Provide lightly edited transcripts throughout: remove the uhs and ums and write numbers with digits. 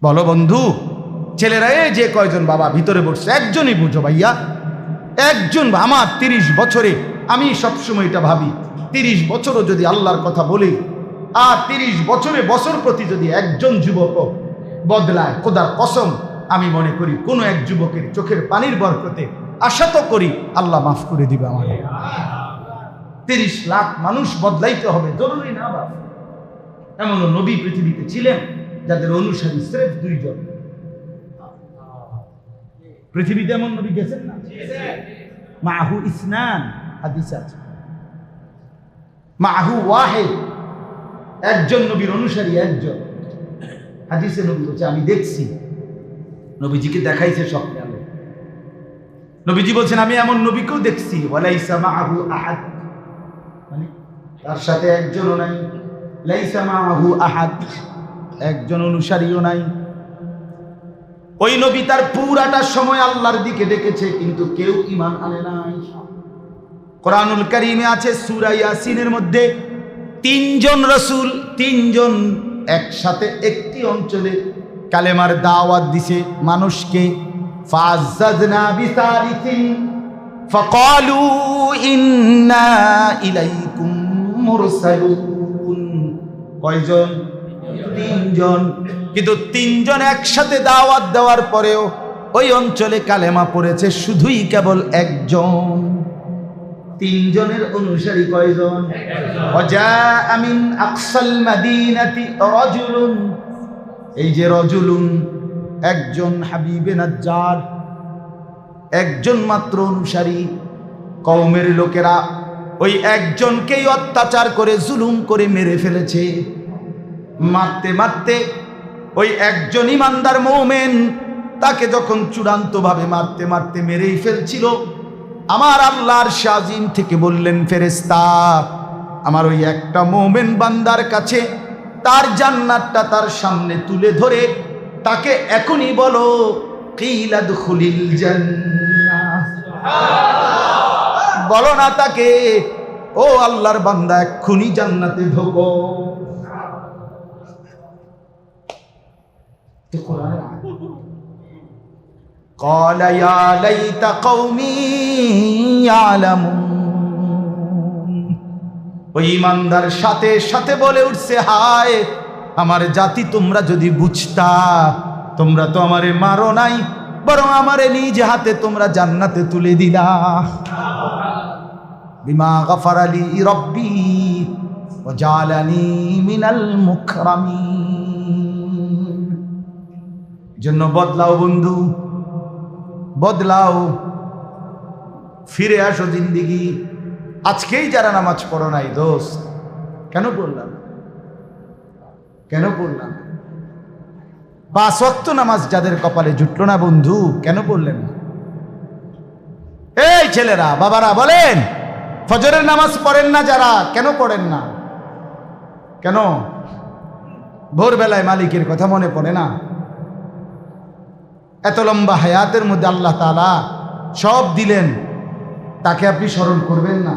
বলো বন্ধু, ছেলেরা যে কয়জন বাবা ভিতরে বসছে একজনই বুঝো ভাইয়া, একজন। আমার 30 বছরে আমি সবসময় এটা ভাবি, 30 বছরও যদি আল্লাহর কথা বলি, আর 30 বছরে বছর প্রতি যদি একজন যুবক বদলায়, খোদার কসম আমি মনে করি কোনো এক যুবকের চোখের পানির বরকতে আশা তো করি আল্লাহ মাফ করে দিবে আমাকে। 30 লাখ মানুষ বদলাইতে হবে জরুরি না বাবা। এমন নবী পৃথিবীতে ছিলেন যাদের অনুসারী স্রেফ 2 জন। পৃথিবীতে এমন নবী গেছেন না? মাহু ইসনান, হাদিস আছে মাহু ওয়াহিদ, একজন নবীর অনুসারী একজন। হাদিসে নবী বলছে আমি দেখছি, নবীজিকে দেখাইছে স্বপ্নে আলো। নবীজি বলছেন আমি এমন নবীকেও দেখছি ওয়ালাইসা মাহু আহাদ, মানে তার সাথে একজনও নাই। লাইসা মাহু আহাদ, একজন অনুসারীও নাই। ওই নবী তার পুরাটা সময় আল্লাহর দিকে ডেকেছে, কিন্তু কেউ ঈমান আনে নাই। কোরআনুল কারীমে আছে সূরা ইয়াসিনের মধ্যে 3 জন রাসূল, 3 জন একসাথে একটি অঞ্চলে কালেমার দাওয়াত দিছে মানুষকে। ফাযাজনা বিসারিসিন ফাকালু ইন্না ইলাইকুম মুরসালুন। কয়জন? 3 জন। কিন্তু 3 জন একসাথে দাওয়াত দেওয়ার পরেও ওই অঞ্চলে কালেমা পড়েছে শুধুই কেবল একজন। 3 জনের অনুসারী কয়জন? ওয়াজাআ মিন আকসাল মাদিনাতি রাজুলুন, এই যে রাজুলুন একজন হাবিবে নাজ্জার, একজন মাত্র অনুসারী। কওমের লোকেরা ওই একজনকেই অত্যাচার করে জুলুম করে মেরে ফেলেছে। মারতে মারতে ওই একজন ইমানদার মুমিন, তাকে যখন চূড়ান্তভাবে মারতে মারতে মেরেই ফেলছিল, আমার আল্লাহর শাজিম থেকে বললেন ফেরেশতা, আমার ওই একটা মুমিন বান্দার কাছে তার জান্নাতটা তার সামনে তুলে ধরে তাকে এখনই বলো কিলা দুখুলিল জান্নাহ। বলো না তাকে, ও আল্লাহর বান্দা এক্ষুনি জান্নাতে ঢোকো। قال يا ليت قومي يعلمون। ওই ইমানদার সাথে সাথে বলে উঠছে, হায় আমার জাতি, তোমরা যদি বুঝতা, তোমরা তো আমারে মারো নাই, বরং আমারে নিজ হাতে তোমরা জান্নাতে তুলে দিলা। বিমা গফারা লি রব্বি ওয়া জালানি মিনাল মুকরামিন। জন্য বদলাও বন্ধু, বদলাও, ফিরে আসো জিন্দেগি। আজকেই যারা নামাজ পড়ো নাই দোস্ত, কেন পড়লাম? কেন পড়লাম? 5 ওয়াক্ত নামাজ যাদের কপালে জুটলো না বন্ধু, কেন পড়লেন? এই ছেলেরা, বাবারা বলেন, ফজরের নামাজ পড়েন না যারা, কেন পড়েন না? কেন? ভোরবেলায় মালিকের কথা মনে পড়ে না? এত লম্বা হায়াতের মধ্যে আল্লাহ তাআলা সব দিলেন, তাকে আপনি স্মরণ করবেন না?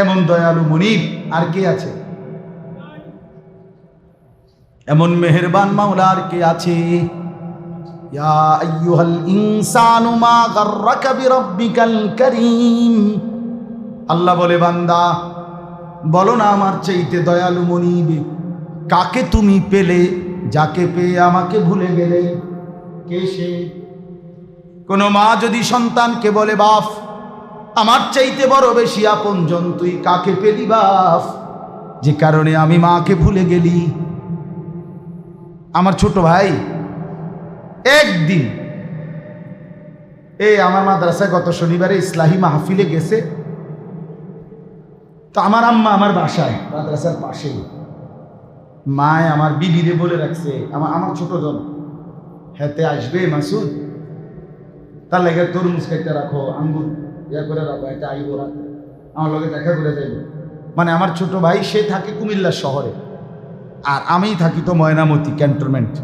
এমন দয়ালু মুনিব আর কে আছে? এমন মেহেরবান মাওলা আর কে আছে? ইয়া আইয়ুহাল ইনসানু মা গাররাকা বিরাব্বিকাল কারীম। আল্লাহ বলে, বান্দা বলো না আমার চাইতে দয়ালু মুনিব কাকে তুমি পেলে, যাকে পেয়ে আমাকে ভুলে গেলে? কে সে? কোন মা যদি সন্তানকে বলে, বাপ আমার চাইতে বড় বেশি আপনজন তুই কাকে পেলি বাপ, যে কারণে আমি মাকে ভুলে গেলি? আমার ছোট ভাই একদিন আমার মাদ্রাসায় গত শনিবারে ইসলাহি মাহফিলে গেছে, তো আমার আম্মা আমার বাসায় মাদ্রাসার পাশেই, মায় আমার বিবিরে বলে রাখছে, আমার ছোট জন হেতে আসবে মাসুদ, তার লাগে তরমুজ খাইতে রাখো, আঙ্গুর ইয়া করে রাখো, এটা আইব রাখো, আমার লগে দেখা করে যাইব। মানে আমার ছোট ভাই সে থাকে কুমিল্লা শহরে, আর আমি থাকি তো ময়নামতি ক্যান্টনমেন্ট,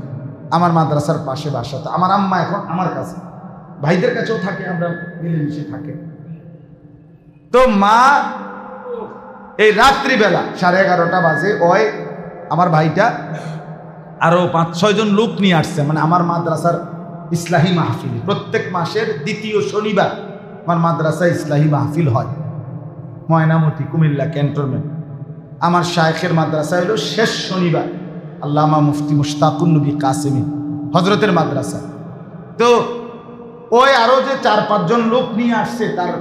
আমার মাদ্রাসার পাশে বাসা। তো আমার আম্মা এখন আমার কাছে, ভাইদের কাছেও থাকে, আমরা মিলেমিশে থাকে। তো মা এই রাত্রিবেলা 11:30 বাজে, ওই আমার ভাইটা আরও 5-6 জন লোক নিয়ে আসছে, মানে আমার মাদ্রাসার ইসলাহি মাহফিল প্রত্যেক মাসের দ্বিতীয় শনিবার আমার মাদ্রাসায় ইসলাহি মাহফিল হয় ময়নামতি কুমিল্লা ক্যান্টনমেন্ট। আমার শায়েখের মাদ্রাসা হলো শেষ শনিবার, আল্লামা মুফতি মুশতাকুন নবী কাসেমি হজরতের মাদ্রাসা। তো ওই আরও যে 4-5 জন লোক নিয়ে আসছে, তার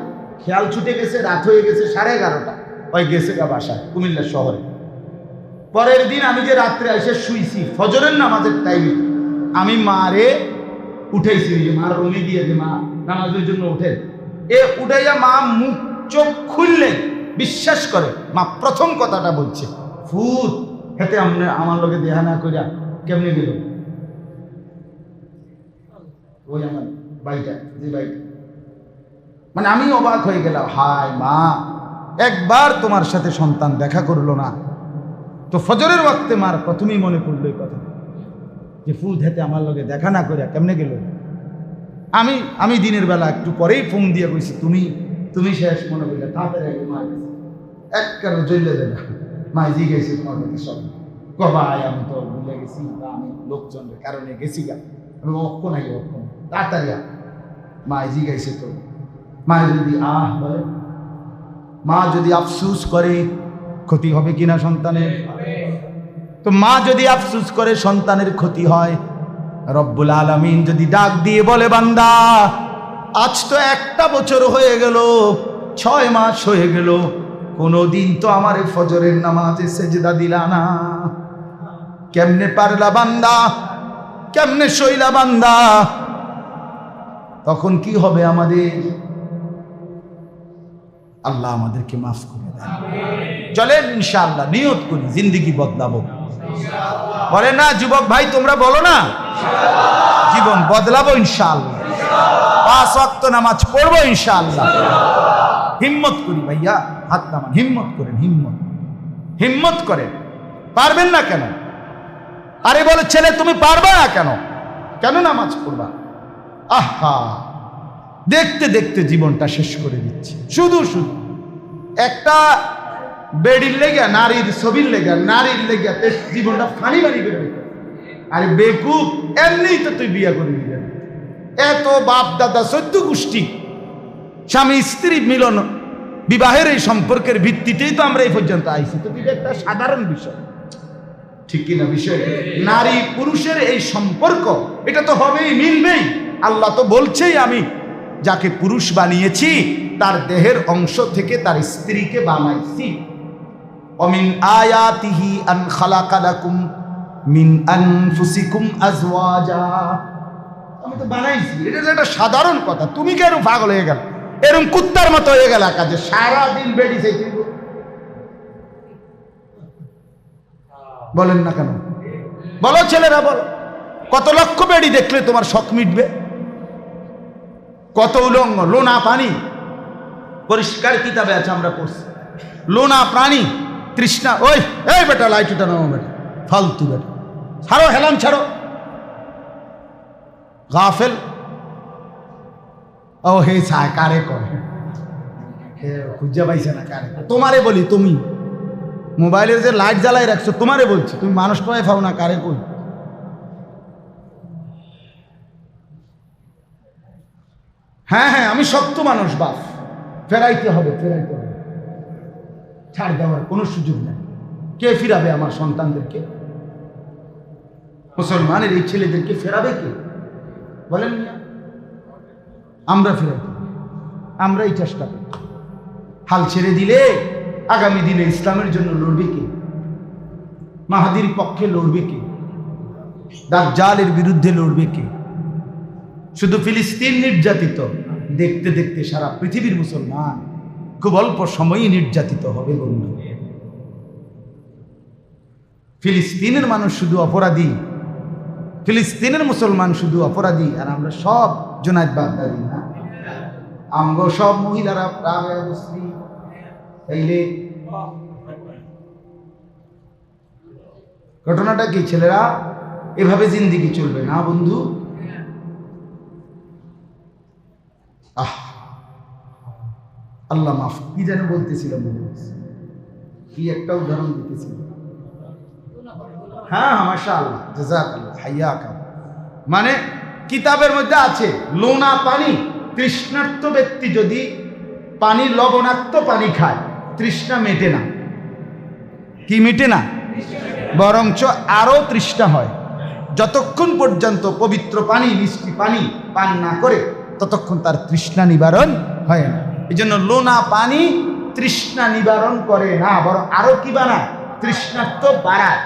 খেয়াল ছুটে গেছে, রাত হয়ে গেছে 11:30, ওই গেছে গা বাসায় কুমিল্লা শহরে। পরের দিন আমি যে রাত্রে এসে শুইছি ফজরের নামাজের টাইমে, আমি মারে উঠেছি, ওই যে মার রুমে দিয়ে যে মা নামাজের জন্য উঠেন, উঠাইয়া মা মুখ চোখ খুললে বিশ্বাস করে মা প্রথম কথাটা বলছে, ফুত হেতে আমার লোকে দেহা না করিয়া কেমনে গেল ওই আমার বাড়িটা, যে বাড়িটা। মানে আমি অবাক হয়ে গেলাম, হায় মা, একবার তোমার সাথে সন্তান দেখা করলো না তো ফজরের ওয়াক্তে মার প্রথমেই মনে পড়লো এই কথা যে ফুত হেতে আমার লোকে দেখা না করিয়া কেমনে গেল। আমি দিনের বেলা একটু পরেই ফোন দিয়ে কইছি, তুমি শেষ মনে করলে তাড়াতাড়ি মা এক কারণে চলে যাবে, মা জিজ্ঞেস তোমার কাছে সব ভাই আমি তো ভুলে গেছি, আমি লোকজনের কারণে গেছি গা, আমি অক্ষণ আগে অক্ষণ তাড়াতাড়ি মা জিজ্ঞাসে তো মা যদি বলে, মা যদি আফসুস করে ক্ষতি হবে কিনা সন্তানের, তো মা যদি আফসুস করে সন্তানের ক্ষতি হয়, রব্বুল আলামিন যদি ডাক দিয়ে বলে বান্দা আজ তো 1টা বছর হয়ে গেল, 6 মাস হয়ে গেল, কোনদিন তো আমার ফজরের নামাজে সেজদা দিলা না, কেমনে পারলা বান্দা, কেমনে সইলা বান্দা, তখন কি হবে আমাদের? আল্লাহ আমাদেরকে মাফ করে দেন। চলেন ইনশাআল্লাহ নিয়ত করি জিন্দেগি বদলাবো। বলে না যুবক ভাই, তোমরা বলো না জীবন বদলাবো ইনশাআল্লাহ, 5 ওয়াক্ত নামাজ পড়বো ইনশাআল্লাহ। হিম্মত করি ভাইয়া, হাত নামান, হিম্মত করেন, হিম্মত করেন। পারবেন না কেন? আরে বলে ছেলে তুমি পারবা না কেন? কেন নামাজ পড়বা? আহা, দেখতে দেখতে জীবনটা শেষ করে দিচ্ছে। শুধু একটা বেডির লেগে, নারীর ছবির লেগে, নারীর লেগে জীবনটা ফানি বানি করে দিতে। আরে বেকুব, এমনিই তো তুই বিয়ে করে দিলেন। এত বাপ দাদা 14 গোষ্ঠী স্বামী স্ত্রী মিলন বিবাহের এই সম্পর্কের ভিত্তিতেই তো আমরা এই পর্যন্ত আইছি। তো এটা একটা সাধারণ বিষয়, ঠিক কিনা? বিষয় নারী পুরুষের এই সম্পর্ক, এটা তো হবেই, মিলবেই। আল্লাহ তো বলছেই আমি যাকে পুরুষ বানিয়েছি তার দেহের অংশ থেকে তার স্ত্রীকে বানাইছি। অমিন আয়াতিহি আন খালাকা লাকুম মিন আনফুসিকুম আজওয়াজা, আমি তো বানাইছি। এটা একটা সাধারণ কথা, তুমি কেন পাগল হয়ে গেল, এরকম কুত্তার মতো হয়ে গেল কাজে সারাদিন বেড়ি চাইতে বলেন না কেন? বলো ছেলেরা, বলো কত লক্ষ বেড়ি দেখলে তোমার শখ মিটবে? কত উলঙ্গ, লোনা পানি, পরিষ্কার কিতাবে আছে আমরা পড়ছি, লোনা প্রাণী তৃষ্ণা। ওই এই বেটা লাইটটা নাও বেটা, ফালতু বেটা, ছাড়ো হেলাম ছাড়ো, গাফেল। ও হে ছায় কারে করে খুঁজে পাইছে না কারে? তোমারে বলি, তুমি মোবাইলের যে লাইট জ্বালাই রাখছো তোমারে বলছি, তুমি মানুষ পায় পাও না, কারে কই? হ্যাঁ হ্যাঁ, আমি শক্ত মানুষ বাপ, ফেরাইতে হবে, ছাড় দেওয়ার কোনো সুযোগ নেই। কে ফিরাবে আমার সন্তানদেরকে? মুসলমানের এই ছেলেদেরকে ফেরাবে কে বলেন? আমরা ফেরাইতে, আমরাই চেষ্টা করি। হাল ছেড়ে দিলে আগামী দিনে ইসলামের জন্য লড়বে কে? মাহাদির পক্ষে লড়বে কে? দাজ্জালের বিরুদ্ধে লড়বে কে? শুধু ফিলিস্তিন নির্যাতিত, দেখতে দেখতে সারা পৃথিবীর মুসলমান খুব অল্প সময়ই নির্যাতিত হবে বন্ধু। ফিলিস্তিনের মানুষ শুধু অপরাধী, ফিলিস্তিনের মুসলমান শুধু অপরাধী, আর আমরা সব জুনায়েদ বাগদাদি না, আমগো সব মহিলারা রাবেয়া বস্তি। তাইলে ঘটনাটা কি? ছেলেরা এভাবে জিন্দেগি চলবে না বন্ধু। আল্লাহ মাফ, কি যেন বলতেছিলাম, কি একটা উদাহরণ দিতেছিল। হ্যাঁ মাশাআল্লাহ, জাযাকাল্লাহ, হাইয়াকা। মানে কিতাবের মধ্যে আছে লোনা পানি, তৃষ্ণার্ত ব্যক্তি যদি পানি লবণাক্ত পানি খায় তৃষ্ণা মেটে না। কি মেটে না? বরঞ্চ আরো তৃষ্ণা হয়। যতক্ষণ পর্যন্ত পবিত্র পানি, মিষ্টি পানি পান না করে ততক্ষণ তার তৃষ্ণা নিবারণ হয় না। এই জন্য লোনা পানি তৃষ্ণা নিবারণ করে না, বরং আরো কি বানায়? তৃষ্ণার্ত বাড়ায়,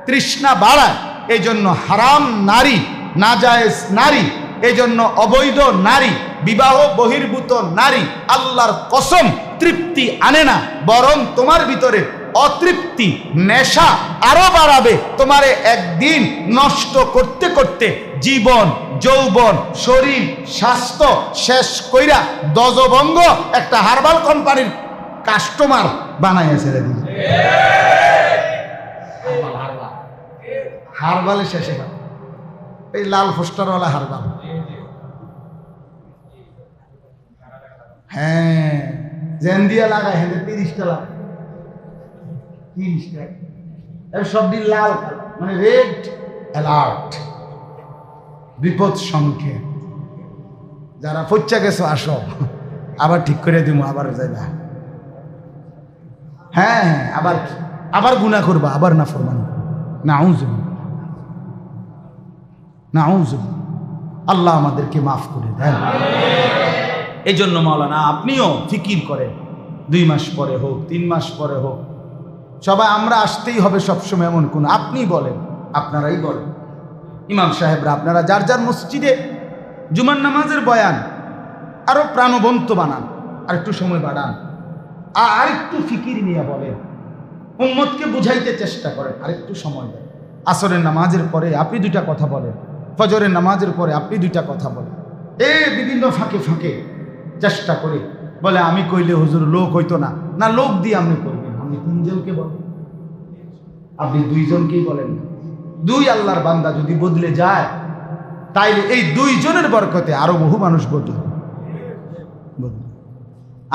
তৃষ্ণা বাড়ায়। এই জন্য হারাম নারী, নাজায়েজ নারী, এই জন্য অবৈধ নারী, বিবাহ বহির্ভূত নারী আল্লাহর কসম তৃপ্তি আনে না, বরং তোমার ভিতরে অতৃপ্তি, নেশা আরো বাড়াবে। তোমারে একদিন নষ্ট করতে করতে জীবন, যৌবন, শরীর, স্বাস্থ্য শেষ কইরা দজভঙ্গ একটা হার্বাল কোম্পানির কাস্টমার বানাইয়া ছেড়ে দিবে। হার্বালে শেষে এই লাল পোস্টারওয়ালা হার্বাল। হ্যাঁ, জেন দিয়া লাগায়, হ্যাঁ 30টা লাগায়, 30টা সবটি লাল, মানে রেড অ্যালার্ট, বিপদ সংকেত। যারা ফচ্চা গেছো আসো, আবার ঠিক করে দিব, আবার যাইবা। হ্যাঁ হ্যাঁ, আবার গুনাহ করবা, আবার নাফরমানি। নাউযুবিল্লাহ, নাউযুবিল্লাহ। আল্লাহ আমাদেরকে মাফ করে দেন। এই জন্য মাওলানা আপনিও ফিকির করেন, 2 মাস পরে হোক, 3 মাস পরে হোক, সবাই আমরা আসতেই হবে সবসময় এমন কোন, আপনি বলেন, আপনারাই বলেন, ইমাম সাহেবরা আপনারা যার যার মসজিদে জুমার নামাজের বয়ান আরো প্রাণবন্ত বানান, আর একটু সময় বাড়ান, আর একটু ফিকির নিয়ে বলেন, উম্মতকে বুঝাইতে চেষ্টা করেন, আর একটু সময় দেন। আসরের নামাজের পরে আপনি 2টা কথা বলেন, ফজরের নামাজের পরে আপনি 2টা কথা বলেন। বিভিন্ন ফাঁকে ফাঁকে চেষ্টা করে বলে আমি কইলে হুজুর লোক হইতো না, না লোক দিয়ে আপনি করবেন, আপনি 3 জনকে বলেন, আপনি 2 জনকেই বলেন। 2 আল্লাহর বান্দা যদি বদলে যায়, তাইলে এই 2 জনের বরকতে আরো বহু মানুষ বদলে।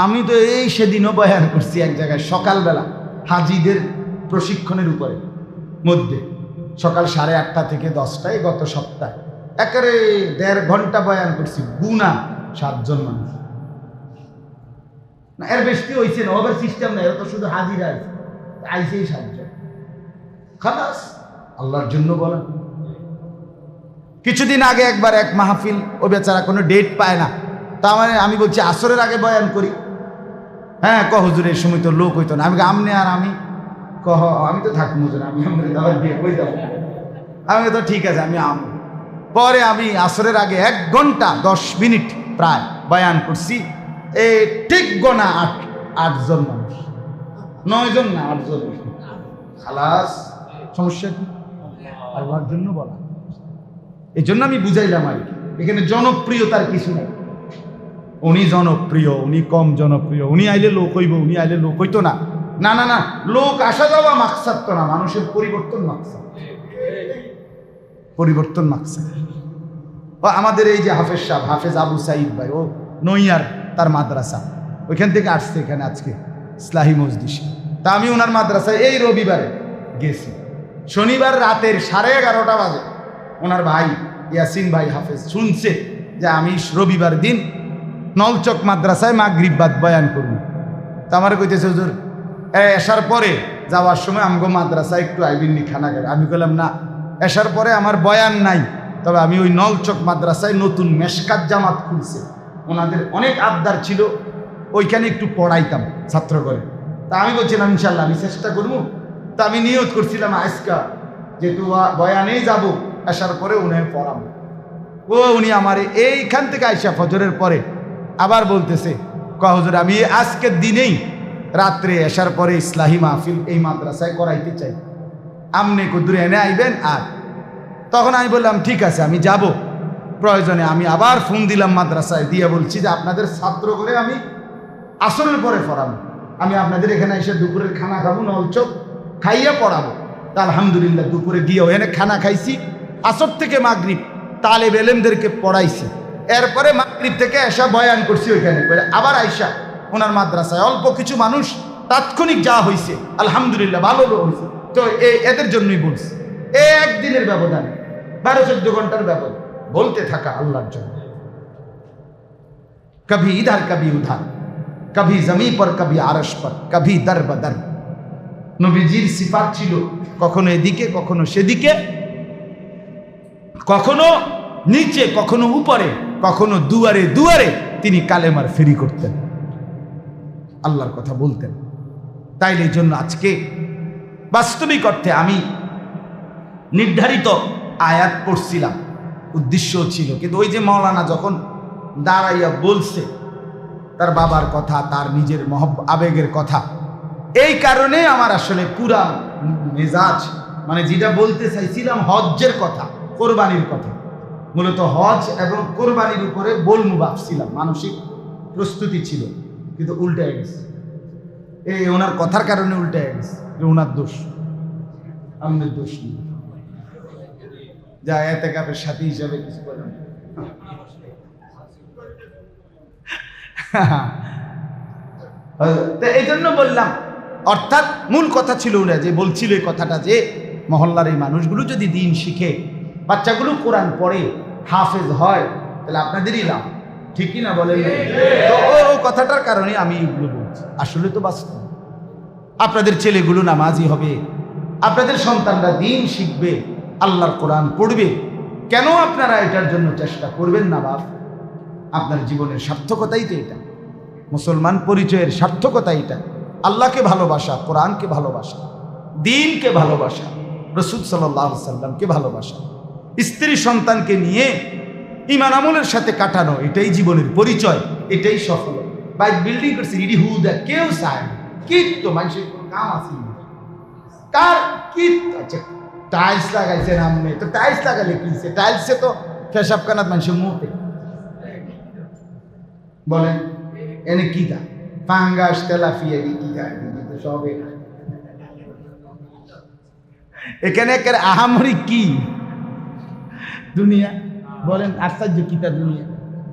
আমি তো এই সেদিনও বয়ান করছি এক জায়গায়, সকালবেলা হাজিদের প্রশিক্ষণের উপরে মধ্যে, সকাল 8:30 থেকে 10টায়, গত সপ্তাহে একেবারে 1.5 ঘন্টা বয়ান করছি। গুনা 7 জন মানুষ, না এর বেশি হয়েছে না, ওভার সিস্টেম না, এরা তো শুধু হাজিরা আইসেই 7 জন, খালাস আল্লাহর জন্য বলেন। কিছুদিন আগে একবার এক মাহফিল, ও বেচারা কোনো ডেট পায় না, তা মানে আমি বলছি আসরের আগে বয়ান করি। হ্যাঁ হুজুর এই সময় তো লোক হইতো না। আমি আমনে আর আমি আমি তো থাকবো হুজুর, আমি আমি তো ঠিক আছে, আমি পরে আমি আসরের আগে 1 ঘন্টা 10 মিনিট প্রায় বয়ান করছি। এই ঠিক গোনা 8 জন মানুষ, 9 জন না 8 জন, খালাস। সমস্যা কি? আল্লাহর জন্য বলা। এই জন্য আমি বুঝাইলাম আর কি, এখানে জনপ্রিয়তার কিছু নেই। উনি জনপ্রিয়, উনি কম জনপ্রিয়, উনি আইলে লোক হইব, উনি আইলে লোক হইতো না, না না না, লোক আসা যাওয়া মাকসাদ তো না, মানুষের পরিবর্তন মাকসাদ, পরিবর্তন মাকসাদ। আমাদের এই যে হাফেজ সাহেব, হাফেজ আবু সাইদ ভাই, ও নইয়ার তার মাদ্রাসা, ওইখান থেকে আসছে এখানে আজকে ইসলাহি মজলিসে। তা আমি ওনার মাদ্রাসায় এই রবিবারে গেছি। শনিবার রাতের 11:30 বাজে ওনার ভাই ইয়াসিন ভাই হাফেজ শুনছে যে আমি রবিবার দিন নলচক মাদ্রাসায় মাগরিব বাদ বয়ান করব। তা আমার কইতেছে হুজুর এসার পরে যাওয়ার সময় আমগো মাদ্রাসায় একটু আইবিননি খানা খাবে। আমি বললাম না, এসার পরে আমার বয়ান নাই, তবে আমি ওই নলচক মাদ্রাসায় নতুন মেশকাত জামাত খুলছে, ওনাদের অনেক আবদার ছিল, ওইখানে একটু পড়াইতাম ছাত্র করে। তা আমি বলছিলাম ইনশাল্লাহ আমি চেষ্টা করবো। তা আমি নিয়ত করছিলাম আজকা যেহেতু বয়ানেই যাব, আসার পরে উনি পড়াবো। উনি আমার এইখান থেকে আইসা ফজরের পরে আবার বলতেছে, হুজুর আমি আজকের দিনেই রাত্রে আসার পরে ইসলাহি মাহফিল এই মাদ্রাসায় করাইতে চাই, আমনে কুদুরে এনে আইবেন। আর তখন আমি বললাম ঠিক আছে আমি যাব, প্রয়োজনে আমি আবার ফোন দিলাম মাদ্রাসায়, দিয়ে বলছি যে আপনাদের ছাত্র করে আমি আসরের পরে পড়াবো, আমি আপনাদের এখানে এসে দুপুরের খানা খাবো, নলচোখ খাইয়া পড়াবো। তা আলহামদুলিল্লাহ দুপুরে গিয়েও এনে খানা খাইছি, আসর থেকে মাগরিব তালেব এলেমদেরকে পড়াইছি, এরপরে মাগরিব থেকে এসা বয়ান করছি ওইখানে, আবার আইসা ওনার মাদ্রাসায় অল্প কিছু মানুষ তাৎক্ষণিক যা হয়েছে আলহামদুলিল্লাহ ভালো হয়েছে। তো এদের জন্যই বলছি, একদিনের ব্যবধান, 12-14 ঘন্টার ব্যবধান, বলতে থাকা আল্লাহর জন্য। কবি ইধার কবি উধার, কবি জমি পর কবি আরশ পর, কবি দর বদর। নবীজির সিফাত ছিল কখনো এদিকে কখনো সেদিকে, কখনো নিচে কখনো উপরে, কখনো দুয়ারে দুয়ারে তিনি কালেমার ফেরি করতেন, আল্লাহর কথা বলতেন। তাইলে এই জন্য আজকে বাস্তবিক অর্থে আমি নির্ধারিত আয়াত পড়ছিলাম, উদ্দেশ্য ছিল, কিন্তু ওই যে মাওলানা যখন দাঁড়াইয়া বলছে তার বাবার কথা, তার নিজের আবেগের কথা, এই কারণে আমার আসলে পুরা মেজাজ, মানে যেটা বলতে চাইছিলাম হজ্জের কথা, কোরবানির কথা, মূলত হজ এবং কোরবানির উপরে বলমু ভাবছিলাম, মানসিক প্রস্তুতি ছিল, কিন্তু উল্টে গেছে। এই ওনার কথার কারণে উল্টে গেছে, ওনার দোষ, আমাদের দোষ নেই। যা এতেকাফের সাথী হিসাবে কিছু বলেন। এই জন্য বললাম, অর্থাৎ মূল কথা ছিল ওরা যে বলছিল এই কথাটা, যে মহল্লার এই মানুষগুলো যদি দিন শিখে, বাচ্চাগুলো কোরআন পড়ে, হাফেজ হয়, তাহলে আপনাদেরই লাভ, ঠিক কি না বলেন? তো ও কথাটার কারণে আমি এগুলো বলছি। আসলে তো বাস্তব, আপনাদের ছেলেগুলো নামাজি হবে, আপনাদের সন্তানরা দিন শিখবে, আল্লাহর কোরআন পড়বে, কেন আপনারা এটার জন্য চেষ্টা করবেন না বাপ? আপনার জীবনের সার্থকতাই তো এটা, মুসলমান পরিচয়ের সার্থকতা এটা, আল্লাহকে ভালোবাসা, কোরআনকে ভালোবাসা, দ্বীনকে ভালোবাসা, রাসূল সাল্লাল্লাহু আলাইহি সাল্লামকে ভালোবাসা, স্ত্রী সন্তানকে নিয়ে ঈমান আমলের সাথে কাটানো, এটাই জীবনের পরিচয়, এটাই সফল। বাই বিল্ডিং করছে ইডি হুদা কেউ চায় না, কিন্তু মানুষের কোনো কাম আছে কার কি? আচ্ছা টাইলস লাগাইছে নামে, তো টাইলস লাগালে কিনছে, টাইলসে তো পেশাব কানাত মানুষের মুখে বলেন, এনে কি দা ফাঙ্গাস তেলাফিয়া কি দা সবে এখানে একের আহামরি কি দুনিয়া বলেন? আশ্চর্য কিতা দুনিয়া,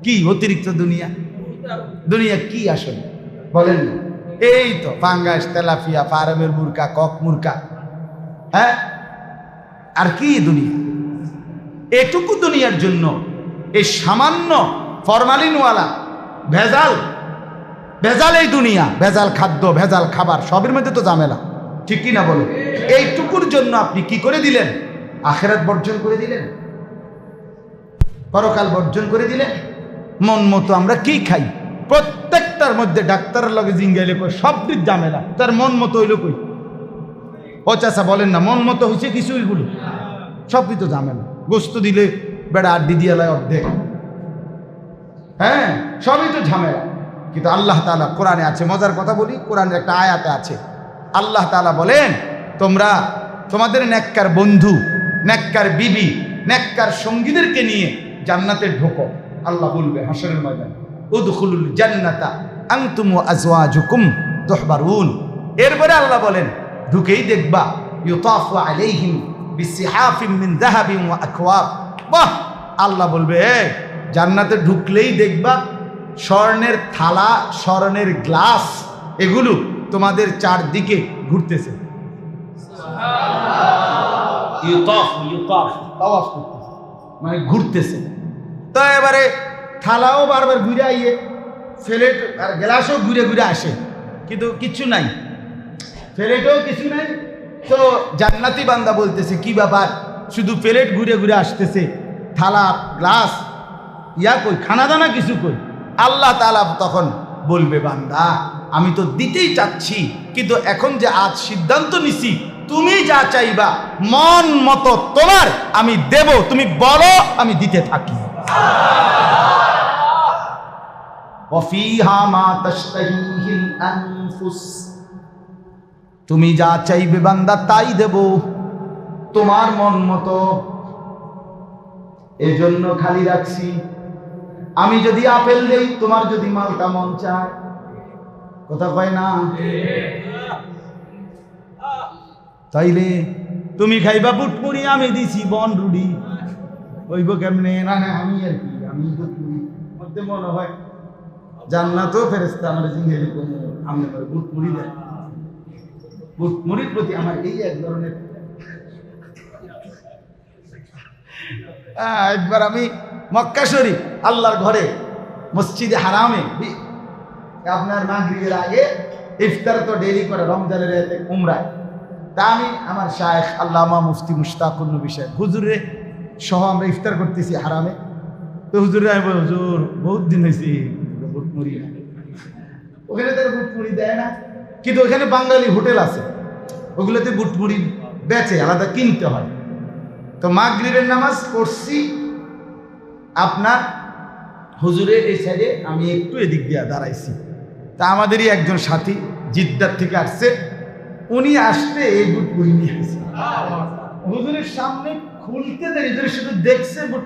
কি অতিরিক্ত দুনিয়া, দুনিয়া কি আসলে বলেন না? এই তো ফাঙ্গাস তেলাফিয়া, ফার্মের মুরকা, কক মুরকা, হ্যাঁ, আর কি দুনিয়া? এটুকু দুনিয়ার জন্য এই সামান্য ফরমালিনওয়ালা ভেজাল, ভেজাল এই দুনিয়া, ভেজাল খাদ্য, ভেজাল খাবার, সবের মধ্যে তো ঝামেলা, ঠিক কি না বলে? এইটুকুর জন্য আপনি কি করে দিলেন? আখিরাত বর্জন করে দিলেন, পরকাল বর্জন করে দিলেন। মন মতো আমরা কি খাই, প্রত্যেকটার মধ্যে ডাক্তারের লগে জিঙ্গাইলে সব দিক ঝামেলা, তার মন মতো হইল কই? ও চাচা বলেন না, মন মতো হয়েছে কিছু, এগুলো সবই তো ঝামেলা। গোস্ত দিলে বেড়া আড্ডি দিয়ে অর্ধেক, হ্যাঁ সবই তো ঝামেলা। কিন্তু আল্লাহ তাআলা কোরআনে আছে, মজার কথা বলি, কোরআনের একটা আয়াতে আছে, আল্লাহ তাআলা বলেন, তোমরা তোমাদের নেককার বন্ধু, নেককার বিবি, নেককার সঙ্গীদেরকে নিয়ে জান্নাতে ঢোকো। আল্লাহ বলবে হাশরের ময়দানে, উদখুলুল জান্নাতা আনতুম ওয়া আজওয়াজুকুম তুহবারুন। এরপরে আল্লাহ বলেন, ঢুকেই দেখবা ইউতাফু আলাইহিম বিসিহাফিম মিন যাহাবিন ওয়া আকওয়াব। বাহ! আল্লাহ বলবে জান্নাতে ঢুকলেই দেখবা স্বর্ণের থালা, স্বর্ণের গ্লাস, এগুলো তোমাদের চারদিকে ঘুরতেছে, মানে ঘুরতেছে। তো এবারে থালাও বারবার ঘুরে আইয়ে, প্লেট আর গ্লাসও ঘুরে ঘুরে আসে, কিন্তু কিছু নাই, প্লেটেও কিছু নাই। তো জান্নাতি বান্দা বলতেছে, কি ব্যাপার, শুধু প্লেট ঘুরে ঘুরে আসতেছে, থালা গ্লাস ইয়া কই, খানা দানা কিছু কই? আল্লাহ তাআলা তখন বলবে, বান্দা আমি তো দিতেই চাচ্ছি, কিন্তু এখন যে আজ সিদ্ধান্ত নিছি, তুমি যা চাইবা মন মতো তোমার আমি দেব, তুমি বলো, আমি দিতে থাকি। ওয়াফিহা মা তাশতাহিহিল আনফুস, তুমি যা চাইবে বান্দা তাই দেব, তোমার মন মতো। এজন্য খালি রাখছি, আমি যদি আপেল দেই, তোমার যদি মালটা মন চায়, কথা কয় না? তাইলে তুমি খাইবা বুটমুড়ি, আমি দিছি বন রুডি, হইব কেমনে? না না, আমি আর কি, আমি বুটমুড়ি মধ্যে মনে হয় জান্নাতও ফেরেশতা আমার জিঙ্গেলি কোন আমনে করে বুটমুড়ি দেয়। বুটমুড়ির প্রতি আমার এই এক ধরনের একবার আমি মক্কা শরীফ আল্লাহর ঘরে মসজিদে হারামে আপনার মাগরিবের আগে ইফতার তো ডেইলি করে রমজানের রাতে উমরায়। তা আমি আমার শায়েখ আল্লামা মুফতি মুশতাকুর নবী সাহেব হুজুরে সহ আমরা ইফতার করতেছি হারামে। তো হুজুরে আমি বলি, হুজুর বহুত দিন হয়েছি বুট মুড়ি না, ওখানে তারা বুট মুড়ি দেয় না, কিন্তু ওখানে বাঙালি হোটেল আছে, ওগুলোতে বুট মুড়ি বেচে, আলাদা কিনতে হয়। তো মাগরিবের নামাজ পড়ছি আপনার হুজুরের এই সাইডে, আমি একটু এদিক দিয়ে দাঁড়াইছি। তা আমাদেরই একজন সাথী জিদ্দার থেকে আসছে, উনি আসতে এই বুট মুড়ি নিয়ে আসছে হুজুরের সামনে খুলতে দেরি, হুজুরের শুধু দেখছে বুট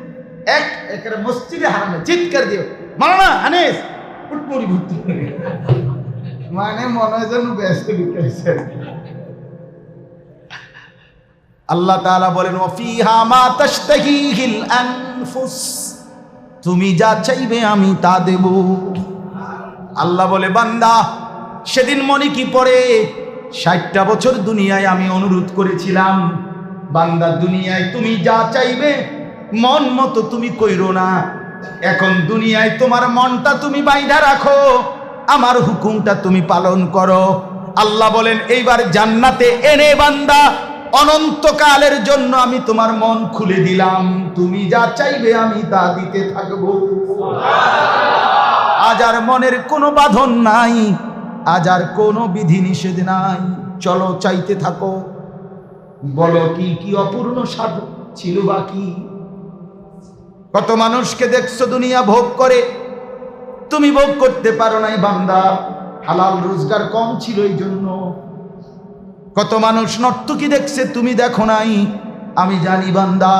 একেবারে মসজিদে হারামে চিৎকার দিয়ে, মাওলানা আনিস বুট মুড়ি ভর্তি করে, মানে মনে হয় যেন ব্যস্ত বিকেছে। আল্লাহ তাআলা বলেন ওয়াফিহা মা তাশতাহিহিল আনফুস, তুমি যা চাইবে আমি তা দেব। আল্লাহ বলে বান্দা সেদিন মনে কি পড়ে 60টা বছর দুনিয়ায় আমি অনুরোধ করেছিলাম, বান্দা দুনিয়ায় তুমি যা চাইবে মন মতো তুমি কইরো না, এখন দুনিয়ায় তোমার মনটা তুমি বাইধা রাখো, আমার হুকুমটা তুমি পালন করো। আল্লাহ বলেন এইবার জান্নাতে এনে বান্দা অনন্তকালের জন্য আমি তোমার মন খুলে দিলাম, তুমি যা চাইবে আমি তা দিতে থাকবো। আজ আর মনের কোনো বাঁধন নাই, আজ আর কোনো বিধি নিষেধ নাই, চলো চাইতে থাকো। বলো কি কি অপূর্ণ স্বাদ ছিল বাকি। কত মানুষকে দেখছো দুনিয়া ভোগ করে, তুমি ভোগ করতে পারো নাই বান্দা, হালাল রোজগার কম ছিল এই জন্য। কত মানুষ নর্তকী দেখছে, তুমি দেখো নাই, আমি জানি বান্দা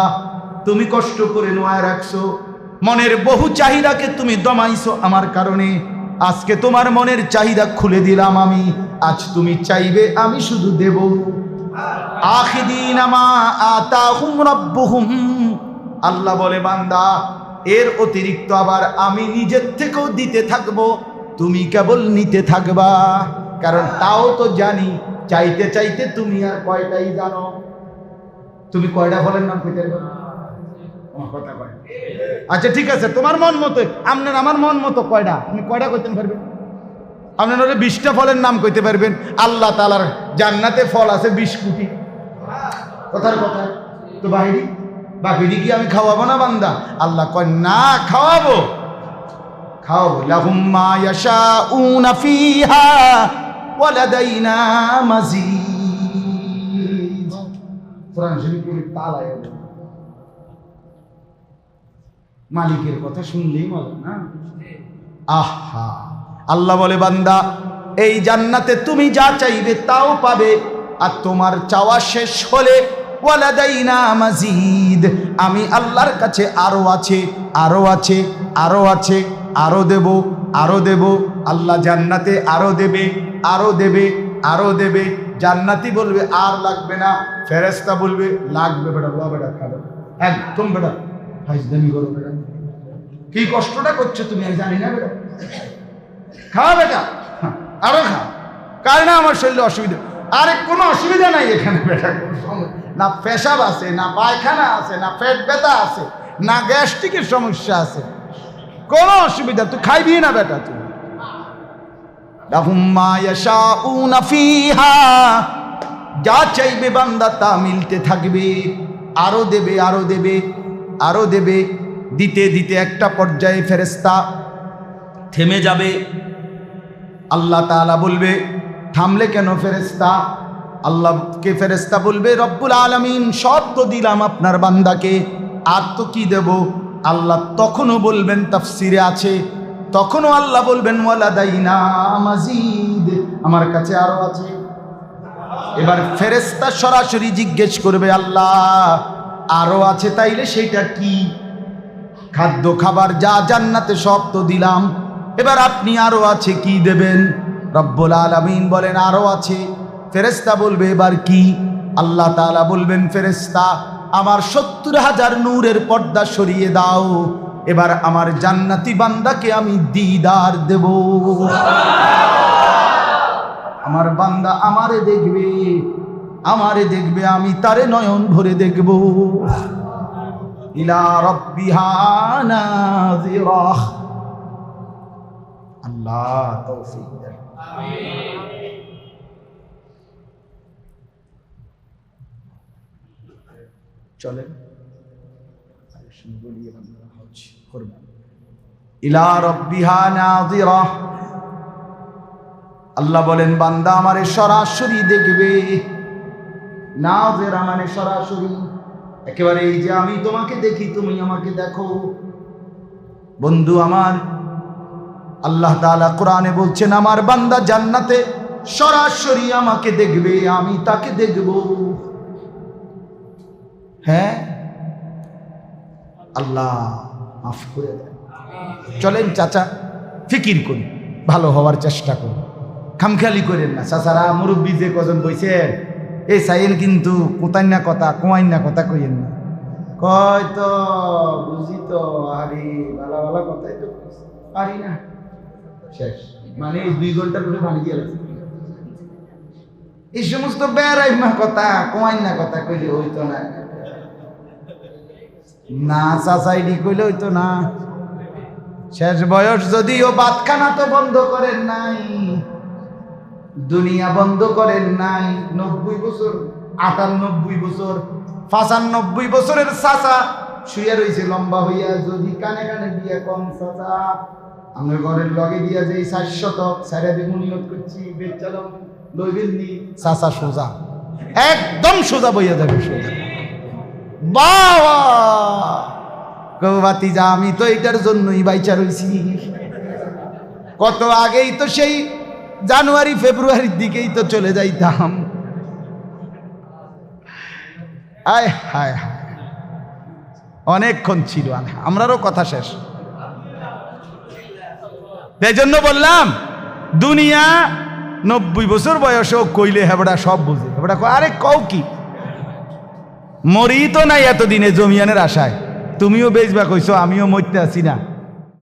তুমি কষ্ট করে নোয়ায় রাখছো, মনের বহু চাহিদাকে তুমি দমাইছো আমার কারণে। আজকে তোমার মনের চাহিদা খুলে দিলাম আমি, আজ তুমি চাইবে আমি শুধু দেব। আখিদিনা মা আতাহুম রাব্বুহুম, আল্লাহ বলে বান্দা এর অতিরিক্ত আবার আমি নিজের থেকেও দিতে থাকবো, তুমি কেবল নিতে থাকবা। কারণ তাও তো জানি চাইতে চাইতে তুমি আর কয়টাই জানো, তুমি কয়টা ফলের নাম কইতে পারো? কথা কয়। আচ্ছা ঠিক আছে, তোমার মন মতো, আপনার আমার মন মতো কয়টা, আপনি কয়টা কইতে পারবেন? আপনার 20টা ফলের নাম কইতে পারবেন। আল্লাহ তাআলার জান্নাতে ফল আছে 20 কোটি, কথার কথা। তো বাহিরি কি আমি খাওয়াবো না বান্দা? আল্লাহ কয় না, খাওয়াবো। লাহুম মা ইয়াশাউনা ফিহা ওয়া লাদাইনা মাজিদ। কোরআন শরীফের তালায় মালিকের কথা শুনলেই মজা না? আহা, আল্লাহ বলে বান্দা এই জান্নাতে তুমি যা চাইবে তাও পাবে, আর তোমার চাওয়া শেষ হলে ওয়ালাদাইনা মাজিদ, আমি আল্লাহর কাছে আরো আছে, আরো আছে, আরো আছে, আরো দেব, আরো দেব। আল্লাহ জান্নাতে আরো দেবে, আরো দেবে, আরো দেবে। জান্নাতি বলবে আর লাগবে না, ফেরেশতা বলবে লাগবে। বেটা বাবা, বেটা খাবে একদম, বেটা হাইজদামি করো, বেটা কি কষ্টটা করছো তুমি আমি জানি না, বেটা খাওয়া, বেটা আরো খা, কার না আমার শরীরে অসুবিধা। আরে কোনো অসুবিধা নাই এখানে বেটা, না পেশাব আছে, না পায়খানা আছে, না পেট ব্যথা আছে, না গ্যাস্ট্রিকের সমস্যা আছে, কোনো অসুবিধা, তুই খাইবি না বেটা। তুমি লাহুম মা ইয়াশাউনা ফিহা, যা চাইবে বান্দা তা মিলতে থাকবে, আরো দেবে, আরো দেবে, আরো দেবে। দিতে দিতে একটা পর্যায়ে ফেরেশতা থেমে যাবে। আল্লাহ তাআলা বলবে থামলে কেন ফেরেশতা? আল্লাহকে ফেরেশতা বলবে রব্বুল আলামিন সব তো দিলাম আপনার বান্দাকে, আর তো কি দেব? আল্লাহ তখনও বলবেন, তাফসিরে আছে, তখনও আল্লাহ বলবেন ওয়ালাদাইনা মাজিদ, আমার কাছে আরো আছে। এবার ফেরেশতা সরাসরি জিজ্ঞেস করবে আল্লাহ আরো আছে তাইলে সেটা কি? খাদ্য খাবার যা জান্নাতে সব তো দিলাম, এবার আপনি আরো আছে কি দেবেন? রব্বুল আলামিন বলেন আরো আছে। ফেরেশতা বলবে এবার কি? আল্লাহ তাআলা বলবেন ফেরেশতা আমার 70,000 নূরের পর্দা সরিয়ে দাও, এবার আমার জান্নাতি বান্দাকে আমি দিদার দেব। আমার বান্দা আমারে দেখবে, আমারে দেখবে, আমি তারে নয়ন ভরে দেখব। ইলা রাব্বিহা নাযিরাহ। আল্লাহ তৌফিক দেন। চলেন ইলা রাব্বিহা নাযিরাহ। আল্লাহ বলেন বান্দা আমারে সরাসরি দেখবে। নাযিরা মানে সরাসরি, একেবারে এই যে আমি তোমাকে দেখি তুমি আমাকে দেখো। বন্ধু আমার, আল্লাহ তাআলা কোরআনে বলছেন আমার বান্দা জান্নাতে সরাসরি আমাকে দেখবে, আমি তাকে দেখব। হ্যাঁ, আল্লাহ মাফ করে দেন। চলেন চাচা, ফিকির করি, ভালো হওয়ার চেষ্টা করি, খামখেয়ালি করেন না। চাচারা মুরব্বী যে কজন বইছে এই চাইয়েন কিন্তু কোথায় না কথা কোয়াইন না কথা কইেন না। কয় তো বুঝি তো, আরে ভালো ভালো কথাই তো পারি না, শেষ। মানে 2 ঘন্টার উপরে পানি দিয়ে লাগছে। এই সমস্ত বেড়াই না কথা কোয়াইন না কথা কইলে হইতো না, না চাচাইডি কইলে হইতো না। শেষ বয়স যদিও বাতখানা তো বন্ধ করেন নাই, দুনিয়া বন্ধ করেন নাই। 90 বছর 98 বছর 95 বছরের চাচা শুয়ে রয়েছে লম্বা হইয়া। যদি কানে কানে দিয়া কম চাচা আমার ঘরের লগে দিয়া যে 4 শতক সারা দিয়ে নিয়ত করছি বেচালাম লইবেন নি, চাচা সোজা একদম সোজা বইয়া যাবে, সোজা। বাবা কৌবাতি যা, আমি তো এটার জন্যই বাইচা রইছি। কত আগেই তো সেই জানুয়ারি ফেব্রুয়ারির দিকেই তো চলে যাইতাম। আয় হায় হায়, অনেকক্ষণ ছিল, আমরারও কথা শেষ। এই জন্য বললাম দুনিয়া 90 বছর বয়সেও কইলে হেবড়া সব বুঝে। হেবড়া আরে কও কি, মরি তো নাই এতদিনে জমিয়ানের আশায়, তুমিও বেচবা কইছো, আমিও মরতে আছি না।